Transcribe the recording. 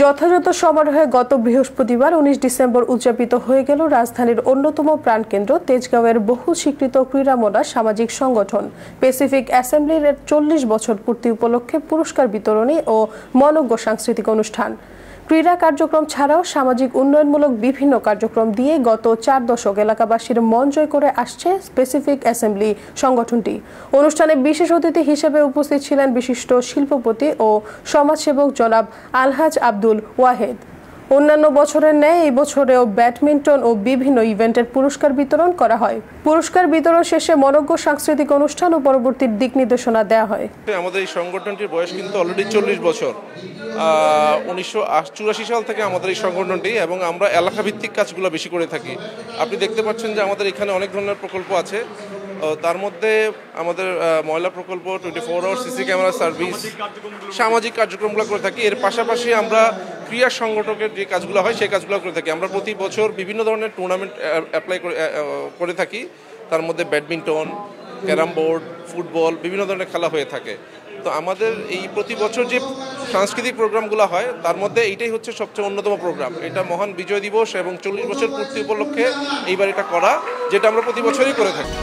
যথাযথ সমারোহে গত বৃহস্পতিবার ১৯ ডিসেম্বর উদযাপিত হয়ে গেল রাজধানীর অন্যতম প্রাণকেন্দ্র তেজগাঁওয়ের বহু স্বীকৃত ক্রীড়ামনা সামাজিক সংগঠন প্যাসিফিক অ্যাসেম্বলির ৪০ বছর পূর্তি উপলক্ষে পুরস্কার বিতরণী ও মনোজ্ঞ সাংস্কৃতিক অনুষ্ঠান। ক্রীড়া কার্যক্রম ছাড়াও সামাজিক উন্নয়নমূলক বিভিন্ন কার্যক্রম দিয়ে গত ৪ দশক এলাকাবাসীর মন জয় করে আসছে প্যাসিফিক অ্যাসেম্বলি সংগঠনটি। অনুষ্ঠানে বিশেষ অতিথি হিসেবে উপস্থিত ছিলেন বিশিষ্ট শিল্পপতি ও সমাজসেবক জনাব আলহাজ আব্দুল ওয়াহেদ। অন্যান্য বছরের ন্যায় এই বছরেও ব্যাডমিন্টন ও বিভিন্ন ইভেন্টের পুরস্কার বিতরণ করা হয়। পুরস্কার বিতরণ শেষে মনোজ্ঞ সাংস্কৃতিক অনুষ্ঠান ও পরবর্তী দিক নির্দেশনা দেওয়া হয়। আমাদের এই সংগঠনটির বয়স কিন্তু অলরেডি ৪০ বছর। ১৯৮৪ সাল থেকে আমাদের এই সংগঠনটি, এবং আমরা এলাকাভিত্তিক কাজগুলো বেশি করে থাকি। আপনি দেখতে পাচ্ছেন যে আমাদের এখানে অনেক ধরনের প্রকল্প আছে। তার মধ্যে আমাদের ময়লা প্রকল্প, 24 আওয়ার সিসি ক্যামেরা সার্ভিস, সামাজিক কার্যক্রমগুলো করে থাকি। এর পাশাপাশি আমরা ক্রীড়া সংগঠকের যে কাজগুলো হয় সেই কাজগুলো করে থাকি। আমরা প্রতি বছর বিভিন্ন ধরনের টুর্নামেন্ট অ্যাপ্লাই করে থাকি। তার মধ্যে ব্যাডমিন্টন, ক্যারাম বোর্ড, ফুটবল, বিভিন্ন ধরনের খেলা হয়ে থাকে। তো আমাদের এই প্রতি বছর যে সাংস্কৃতিক প্রোগ্রামগুলো হয় তার মধ্যে এইটাই হচ্ছে সবচেয়ে অন্যতম প্রোগ্রাম। এটা মহান বিজয় দিবস এবং ৪০ বছর পূর্তি উপলক্ষে এইবার এটা করা, যেটা আমরা প্রতি বছরই করে থাকি।